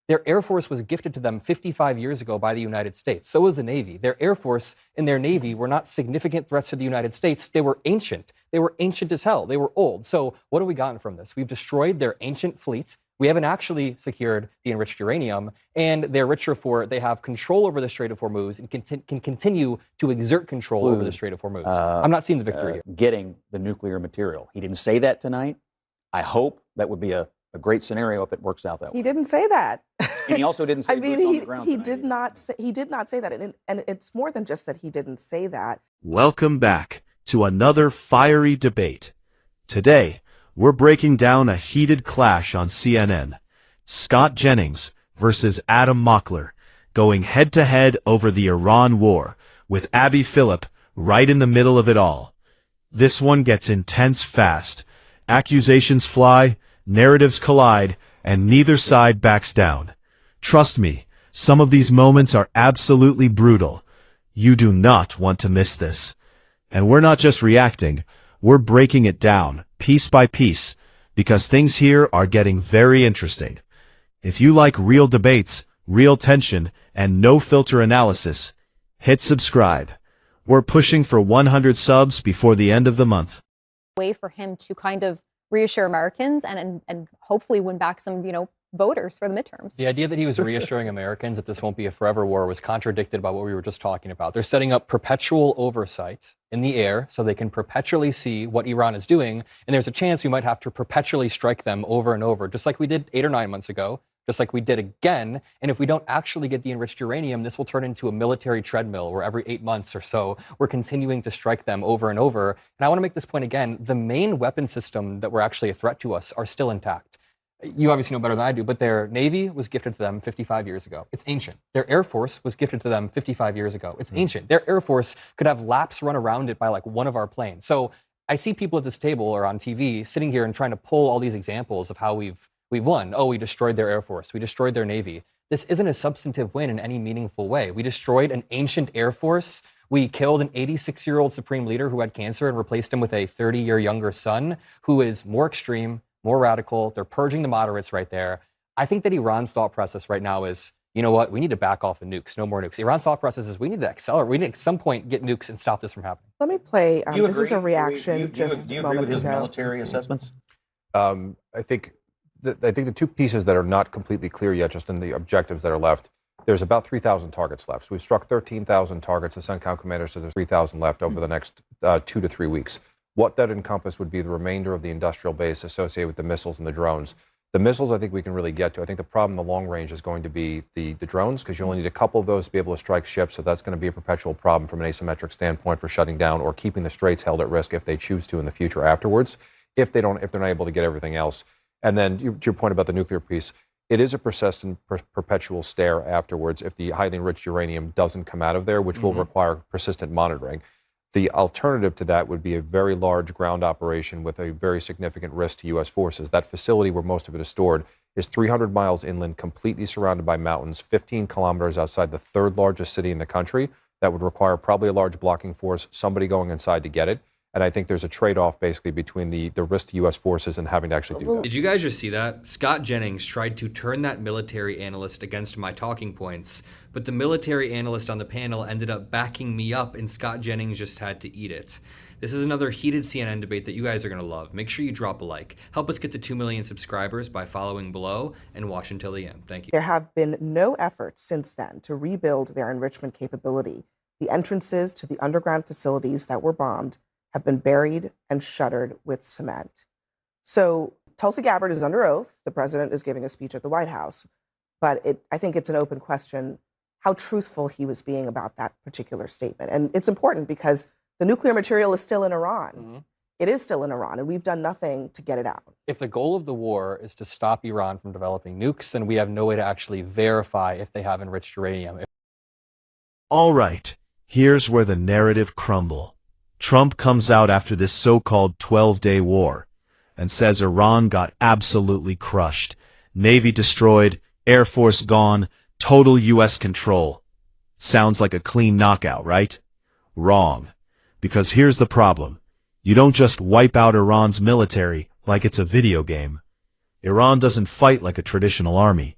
Their Air Force was gifted to them 55 years ago by the United States. So was the Navy. Their Air Force and their Navy were not significant threats to the United States. They were ancient. They were ancient as hell. They were old. So what have we gotten from this? We've destroyed their ancient fleets. We haven't actually secured the enriched uranium, and they're richer for it. They have control over the Strait of Hormuz and can continue to exert control over the Strait of Hormuz. I'm not seeing the victory here. Getting the nuclear material. He didn't say that tonight. I hope that would be a great scenario if it works out that way. He didn't say that. And he also didn't say he did not say that. And it's more than just that he didn't say that. Welcome back to another fiery debate. Today, we're breaking down a heated clash on CNN. Scott Jennings versus Adam Mockler, going head-to-head over the Iran war, with Abby Phillip right in the middle of it all. This one gets intense fast. Accusations fly, narratives collide, and neither side backs down. Trust me, some of these moments are absolutely brutal. You do not want to miss this. And we're not just reacting, we're breaking it down, piece by piece, because things here are getting very interesting. If you like real debates, real tension, and no-filter analysis, hit subscribe. We're pushing for 100 subs before the end of the month. Way for him to kind of reassure Americans and hopefully win back some, voters for the midterms. The idea that he was reassuring Americans that this won't be a forever war was contradicted by what we were just talking about. They're setting up perpetual oversight in the air so they can perpetually see what Iran is doing, and there's a chance we might have to perpetually strike them over and over, just like we did 8 or 9 months ago, just like we did again. And if we don't actually get the enriched uranium, this will turn into a military treadmill where every 8 months or so, we're continuing to strike them over and over. And I want to make this point again, the main weapon system that were actually a threat to us are still intact. You obviously know better than I do, but their Navy was gifted to them 55 years ago. It's ancient. Their Air Force was gifted to them 55 years ago. It's ancient. Their Air Force could have laps run around it by like one of our planes. So I see people at this table or on TV sitting here and trying to pull all these examples of how we've won. Oh, we destroyed their Air Force. We destroyed their Navy. This isn't a substantive win in any meaningful way. We destroyed an ancient Air Force. We killed an 86-year-old supreme leader who had cancer and replaced him with a 30-year younger son who is more extreme, more radical. They're purging the moderates right there. I think that Iran's thought process right now is, you know what, we need to back off of nukes, no more nukes. Iran's thought process is we need to accelerate. We need to at some point get nukes and stop this from happening. Let me play, this is a reaction do you agree with his military assessments? I think the two pieces that are not completely clear yet, just in the objectives that are left, there's about 3,000 targets left. So we've struck 13,000 targets. The CENTCOM commander says there's 3,000 left over the next 2 to 3 weeks. What that encompassed would be the remainder of the industrial base associated with the missiles and the drones. The missiles, I think we can really get to. I think the problem in the long range is going to be the drones, because you only need a couple of those to be able to strike ships. So that's going to be a perpetual problem from an asymmetric standpoint for shutting down or keeping the straits held at risk if they choose to in the future afterwards, if they're not able to get everything else. And then to your point about the nuclear piece, it is a persistent, perpetual stare afterwards if the highly enriched uranium doesn't come out of there, which will require persistent monitoring. The alternative to that would be a very large ground operation with a very significant risk to U.S. forces. That facility where most of it is stored is 300 miles inland, completely surrounded by mountains, 15 kilometers outside the third largest city in the country. That would require probably a large blocking force, somebody going inside to get it. And I think there's a trade-off basically between the risk to U.S. forces and having to actually do that. Did you guys just see that? Scott Jennings tried to turn that military analyst against my talking points, but the military analyst on the panel ended up backing me up and Scott Jennings just had to eat it. This is another heated CNN debate that you guys are going to love. Make sure you drop a like. Help us get to 2 million subscribers by following below and watch until the end. Thank you. There have been no efforts since then to rebuild their enrichment capability. The entrances to the underground facilities that were bombed have been buried and shuttered with cement. So Tulsi Gabbard is under oath. The president is giving a speech at the White House. But I think it's an open question how truthful he was being about that particular statement. And it's important because the nuclear material is still in Iran. It is still in Iran, and we've done nothing to get it out. If the goal of the war is to stop Iran from developing nukes, then we have no way to actually verify if they have enriched uranium. All right, here's where the narrative crumble. Trump comes out after this so-called 12-day war and says Iran got absolutely crushed. Navy destroyed, Air Force gone, total U.S. control. Sounds like a clean knockout, right? Wrong. Because here's the problem. You don't just wipe out Iran's military like it's a video game. Iran doesn't fight like a traditional army.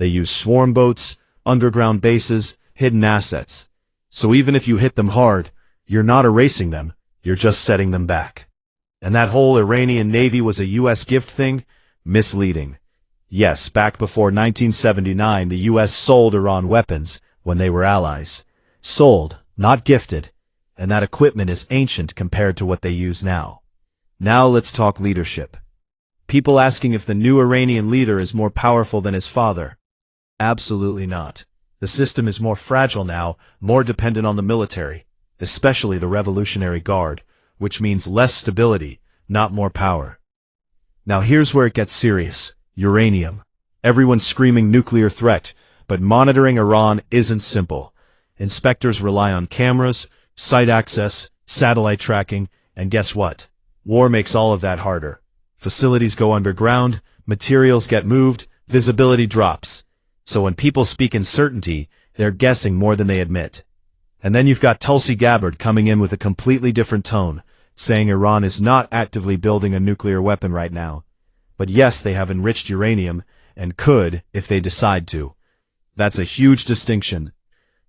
They use swarm boats, underground bases, hidden assets. So even if you hit them hard, you're not erasing them, you're just setting them back. And that whole Iranian Navy was a U.S. gift thing? Misleading. Yes, back before 1979, the U.S. sold Iran weapons when they were allies. Sold, not gifted. And that equipment is ancient compared to what they use now. Now let's talk leadership. People asking if the new Iranian leader is more powerful than his father. Absolutely not. The system is more fragile now, more dependent on the military, especially the Revolutionary Guard, which means less stability, not more power. Now here's where it gets serious. Uranium. Everyone's screaming nuclear threat, but monitoring Iran isn't simple. Inspectors rely on cameras, site access, satellite tracking, and guess what? War makes all of that harder. Facilities go underground, materials get moved, visibility drops. So when people speak in certainty, they're guessing more than they admit. And then you've got Tulsi Gabbard coming in with a completely different tone, saying Iran is not actively building a nuclear weapon right now. But yes, they have enriched uranium, and could if they decide to. That's a huge distinction.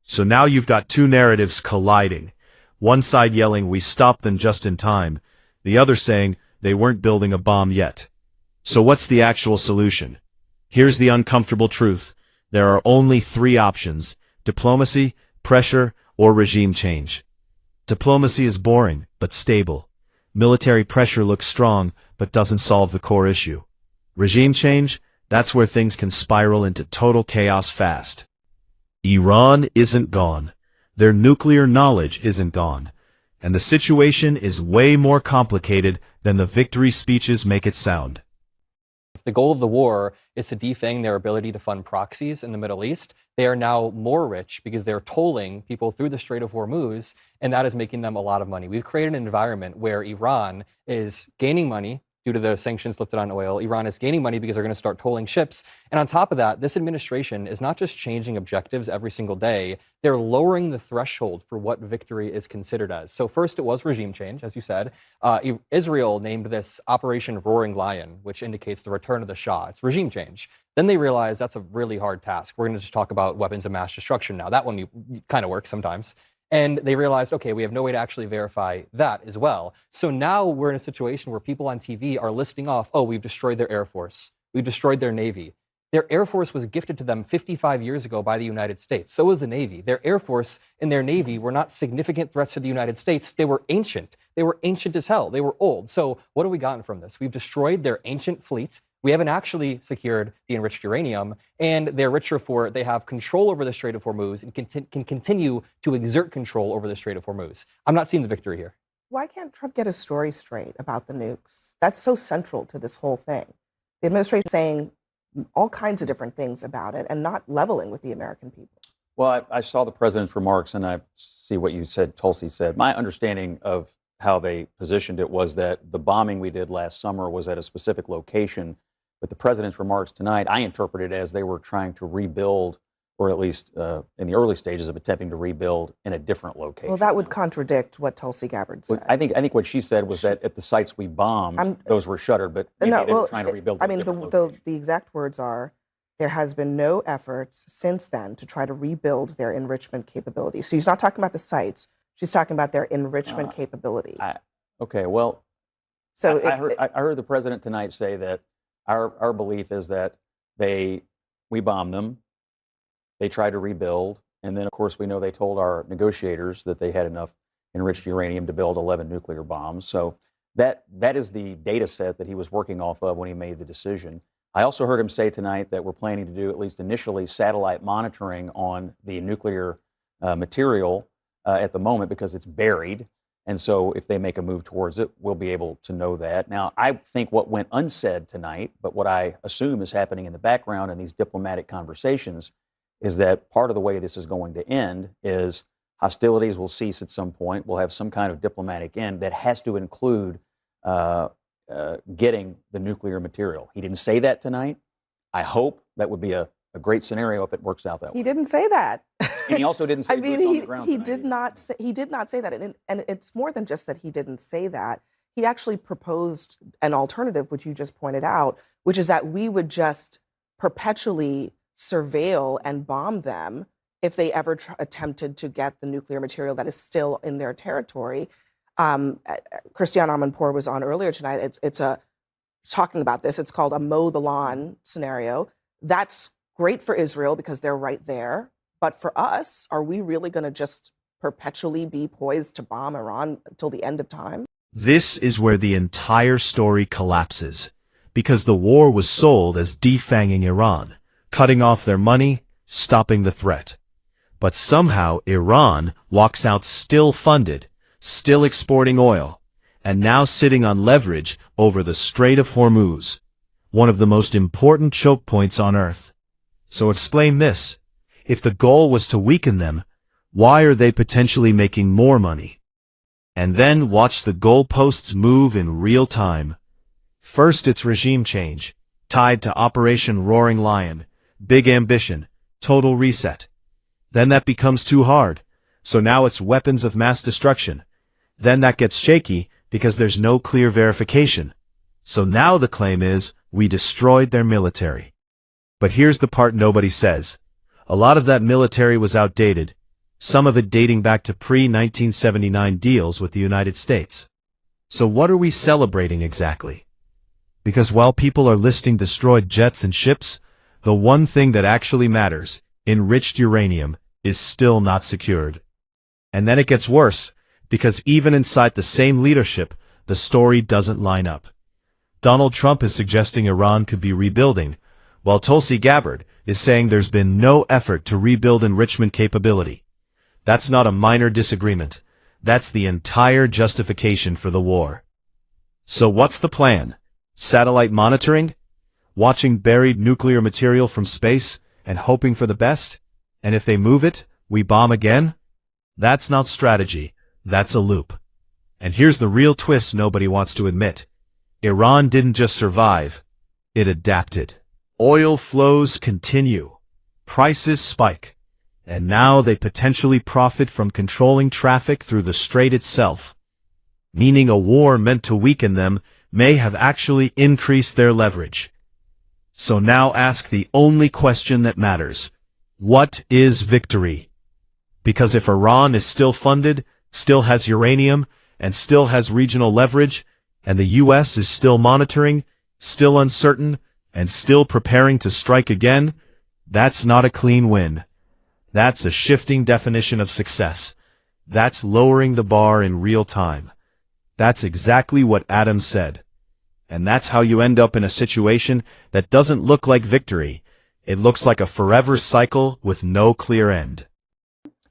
So now you've got two narratives colliding. One side yelling, we stopped them just in time. The other saying, they weren't building a bomb yet. So what's the actual solution? Here's the uncomfortable truth. There are only three options: diplomacy, pressure, or regime change. Diplomacy is boring, but stable. Military pressure looks strong, but doesn't solve the core issue. Regime change? That's where things can spiral into total chaos fast. Iran isn't gone. Their nuclear knowledge isn't gone. And the situation is way more complicated than the victory speeches make it sound. If the goal of the war is to defang their ability to fund proxies in the Middle East, they are now more rich because they're tolling people through the Strait of Hormuz, and that is making them a lot of money. We've created an environment where Iran is gaining money due to the sanctions lifted on oil. Iran is gaining money because they're going to start tolling ships. And on top of that, this administration is not just changing objectives every single day, they're lowering the threshold for what victory is considered as. So first it was regime change, as you said. Israel named this Operation Roaring Lion, which indicates the return of the Shah. It's regime change. Then they realized that's a really hard task. We're going to just talk about weapons of mass destruction now. That one kind of works sometimes. And they realized, okay, we have no way to actually verify that as well. So now we're in a situation where people on TV are listing off, oh, we've destroyed their Air Force. We've destroyed their Navy. Their Air Force was gifted to them 55 years ago by the United States. So was the Navy. Their Air Force and their Navy were not significant threats to the United States. They were ancient. They were ancient as hell. They were old. So what have we gotten from this? We've destroyed their ancient fleet. We haven't actually secured the enriched uranium, and they're richer for it. They have control over the Strait of Hormuz and can continue to exert control over the Strait of Hormuz. I'm not seeing the victory here. Why can't Trump get his story straight about the nukes? That's so central to this whole thing. The administration saying all kinds of different things about it and not leveling with the American people. Well, I saw the president's remarks, and I see what you said, Tulsi said. My understanding of how they positioned it was that the bombing we did last summer was at a specific location. But the president's remarks tonight, I interpreted as they were trying to rebuild, or at least in the early stages of attempting to rebuild in a different location. Well, that would contradict what Tulsi Gabbard said. I think what she said was that at the sites we bombed, those were shuttered, but maybe they were trying to rebuild. I mean, the exact words are, there has been no efforts since then to try to rebuild their enrichment capability. So she's not talking about the sites. She's talking about their enrichment capability. Okay, well, so I heard the president tonight say that our belief is that we bombed them, they tried to rebuild, and then of course we know they told our negotiators that they had enough enriched uranium to build 11 nuclear bombs. So that is the data set that he was working off of when he made the decision. I also heard him say tonight that we're planning to do, at least initially, satellite monitoring on the nuclear material at the moment because it's buried. And so if they make a move towards it, we'll be able to know that. Now, I think what went unsaid tonight, but what I assume is happening in the background in these diplomatic conversations, is that part of the way this is going to end is hostilities will cease at some point. We'll have some kind of diplomatic end that has to include getting the nuclear material. He didn't say that tonight. I hope that would be a great scenario if it works out that way. he didn't say that. And he also didn't say I mean, boots on the ground he tonight did either. not say, he did not say that, and it's more than just that he didn't say that. He actually proposed an alternative, which you just pointed out, which is that we would just perpetually surveil and bomb them if they ever attempted to get the nuclear material that is still in their territory. Christiane Amanpour was on earlier tonight. It's talking about this. It's called a mow the lawn scenario. That's great for Israel because they're right there. But for us, are we really going to just perpetually be poised to bomb Iran until the end of time? This is where the entire story collapses, because the war was sold as defanging Iran, cutting off their money, stopping the threat. But somehow Iran walks out still funded, still exporting oil, and now sitting on leverage over the Strait of Hormuz, one of the most important choke points on Earth. So explain this. If the goal was to weaken them, why are they potentially making more money? And then watch the goalposts move in real time. First, it's regime change, tied to Operation Roaring Lion, big ambition, total reset. Then that becomes too hard, so now it's weapons of mass destruction. Then that gets shaky because there's no clear verification. So now the claim is, we destroyed their military. But here's the part nobody says. A lot of that military was outdated, some of it dating back to pre-1979 deals with the United States. So what are we celebrating exactly? Because while people are listing destroyed jets and ships, the one thing that actually matters, enriched uranium, is still not secured. And then it gets worse, because even inside the same leadership, the story doesn't line up. Donald Trump is suggesting Iran could be rebuilding, while Tulsi Gabbard is saying there's been no effort to rebuild enrichment capability. That's not a minor disagreement. That's the entire justification for the war. So what's the plan? Satellite monitoring? Watching buried nuclear material from space and hoping for the best? And if they move it, we bomb again? That's not strategy. That's a loop. And here's the real twist nobody wants to admit. Iran didn't just survive. It adapted. Oil flows continue. Prices spike. And now they potentially profit from controlling traffic through the strait itself. Meaning a war meant to weaken them may have actually increased their leverage. So now ask the only question that matters. What is victory? Because if Iran is still funded, still has uranium, and still has regional leverage, and the U.S. is still monitoring, still uncertain, and still preparing to strike again, that's not a clean win. That's a shifting definition of success. That's lowering the bar in real time. That's exactly what Adam said. And that's how you end up in a situation that doesn't look like victory. It looks like a forever cycle with no clear end.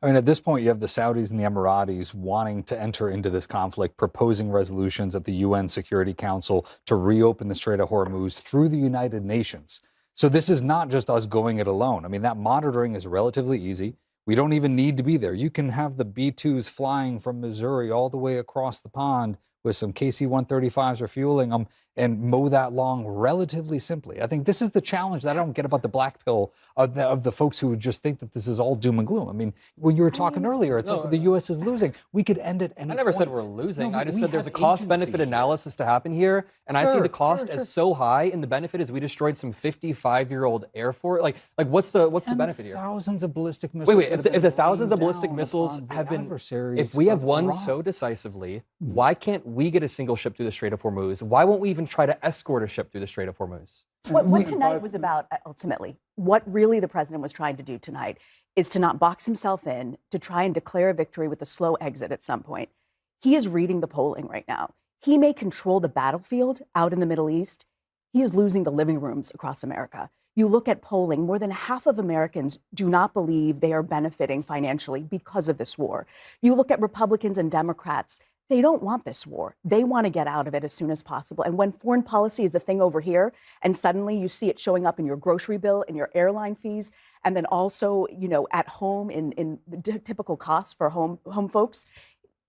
I mean, at this point, you have the Saudis and the Emiratis wanting to enter into this conflict, proposing resolutions at the UN Security Council to reopen the Strait of Hormuz through the United Nations. So this is not just us going it alone. I mean, that monitoring is relatively easy. We don't even need to be there. You can have the B-2s flying from Missouri all the way across the pond with some KC-135s refueling them and mow that long relatively simply. I think this is the challenge that I don't get about the black pill of the folks who just think that this is all doom and gloom. I mean, when you were talking earlier, it's like the U.S. is losing. We could end at any I never said point. we're losing. No, I just we said there's a have cost-benefit agency here. analysis to happen here, and I see Sure, the cost sure. as so high, and the benefit is we destroyed some 55-year-old Air Force. Like what's the benefit here? Thousands of ballistic missiles. Wait, that if have the been thousands of rained ballistic down missiles upon the have been, adversaries if we have of won Iran. so decisively, why can't we get a single ship through the Strait of Hormuz? Why won't we even try to escort a ship through the Strait of Hormuz? What tonight was about, ultimately, what really the president was trying to do tonight is to not box himself in, to try and declare a victory with a slow exit at some point. He is reading the polling right now. He may control the battlefield out in the Middle East. He is losing the living rooms across America. You look at polling, more than half of Americans do not believe they are benefiting financially because of this war. You look at Republicans and Democrats, they don't want this war. They want to get out of it as soon as possible. And when foreign policy is the thing over here, and suddenly you see it showing up in your grocery bill, in your airline fees, and then also, at home in the typical costs for home folks,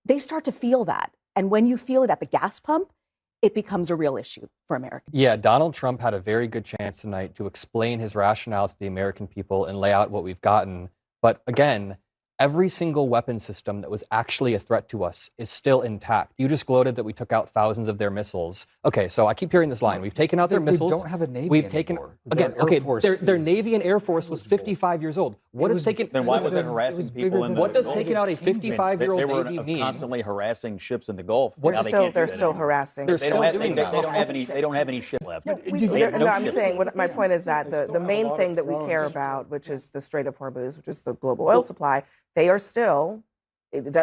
they start to feel that. And when you feel it at the gas pump, it becomes a real issue for America. Yeah, Donald Trump had a very good chance tonight to explain his rationale to the American people and lay out what we've gotten. But again, every single weapon system that was actually a threat to us is still intact. You just gloated that we took out thousands of their missiles. Okay, so I keep hearing this line. We've taken out their missiles. We don't have a Navy We've taken anymore. again. Their Okay, Air Force their is Navy and Air Force was 55 years old. What has taken? Then why was it harassing people in the What does Gulf? taking out a I mean, 55-year-old they were Navy mean? constantly harassing ships in the Gulf. What Now is- they So can't do they're that still anymore. harassing. They're They still don't have, doing they, that. they don't have any. They don't have any ship left. No, I'm saying my point is that the main thing that we care about, which is the Strait of Hormuz, which is the global oil supply, they are still,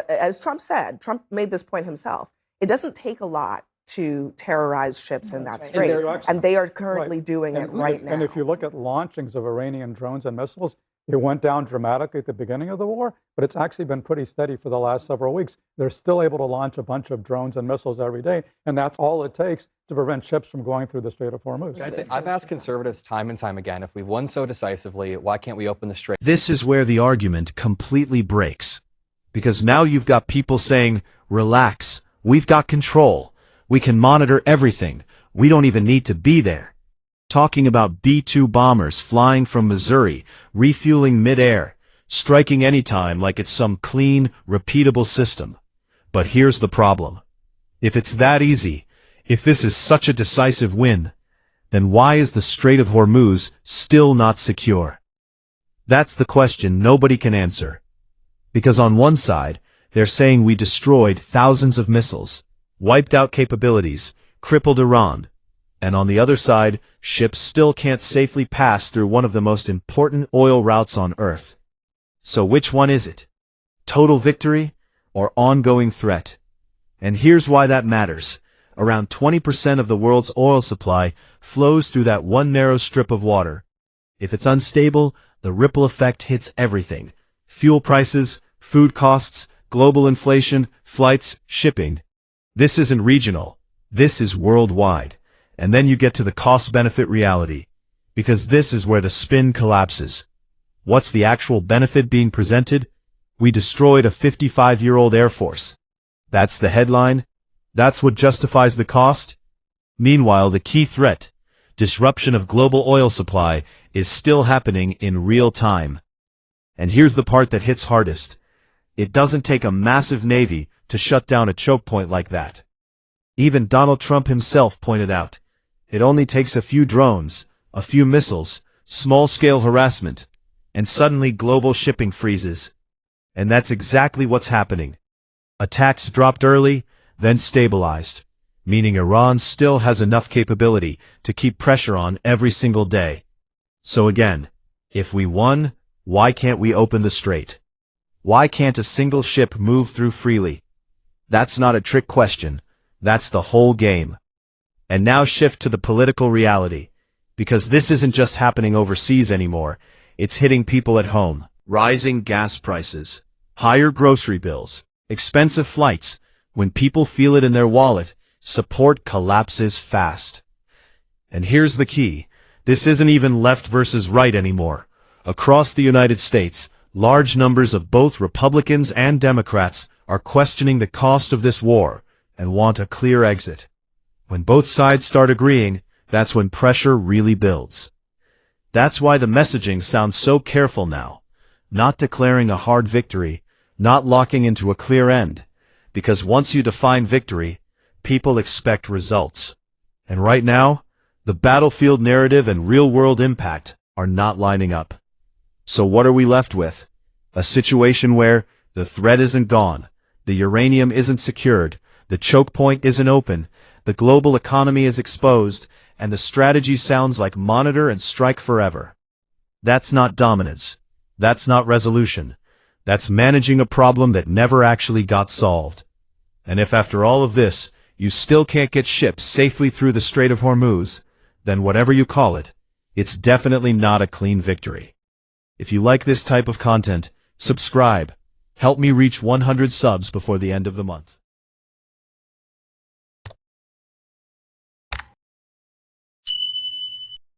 as Trump said, Trump made this point himself. It doesn't take a lot to terrorize ships in that strait, and they are currently doing it right now. And if you look at launchings of Iranian drones and missiles, it went down dramatically at the beginning of the war, but it's actually been pretty steady for the last several weeks. They're still able to launch a bunch of drones and missiles every day, and that's all it takes to prevent ships from going through the Strait of Hormuz. Can I say, I've asked conservatives time and time again, if we've won so decisively, why can't we open the strait? This is where the argument completely breaks. Because now you've got people saying, relax, we've got control. We can monitor everything. We don't even need to be there. Talking about B-2 bombers flying from Missouri, refueling midair, striking anytime like it's some clean, repeatable system. But here's the problem. If it's that easy, if this is such a decisive win, then why is the Strait of Hormuz still not secure? That's the question nobody can answer. Because on one side, they're saying we destroyed thousands of missiles, wiped out capabilities, crippled Iran. And on the other side, ships still can't safely pass through one of the most important oil routes on Earth. So which one is it? Total victory or ongoing threat? And here's why that matters. Around 20% of the world's oil supply flows through that one narrow strip of water. If it's unstable, the ripple effect hits everything. Fuel prices, food costs, global inflation, flights, shipping. This isn't regional. This is worldwide. And then you get to the cost-benefit reality. Because this is where the spin collapses. What's the actual benefit being presented? We destroyed a 55-year-old Air Force. That's the headline. That's what justifies the cost. Meanwhile, the key threat, disruption of global oil supply, is still happening in real time. And here's the part that hits hardest. It doesn't take a massive navy to shut down a choke point like that. Even Donald Trump himself pointed out, it only takes a few drones, a few missiles, small-scale harassment, and suddenly global shipping freezes. And that's exactly what's happening. Attacks dropped early, then stabilized, meaning Iran still has enough capability to keep pressure on every single day. So again, if we won, why can't we open the strait? Why can't a single ship move through freely? That's not a trick question. That's the whole game. And now shift to the political reality, because this isn't just happening overseas anymore. It's hitting people at home. Rising gas prices, higher grocery bills, expensive flights. When people feel it in their wallet, support collapses fast. And here's the key. This isn't even left versus right anymore. Across the United States, large numbers of both Republicans and Democrats are questioning the cost of this war and want a clear exit. When both sides start agreeing, that's when pressure really builds. That's why the messaging sounds so careful now. Not declaring a hard victory, not locking into a clear end. Because once you define victory, people expect results. And right now, the battlefield narrative and real-world impact are not lining up. So what are we left with? A situation where the threat isn't gone, the uranium isn't secured, the choke point isn't open, the global economy is exposed, and the strategy sounds like monitor and strike forever. That's not dominance. That's not resolution. That's managing a problem that never actually got solved. And if after all of this, you still can't get ships safely through the Strait of Hormuz, then whatever you call it, it's definitely not a clean victory. If you like this type of content, subscribe. Help me reach 100 subs before the end of the month.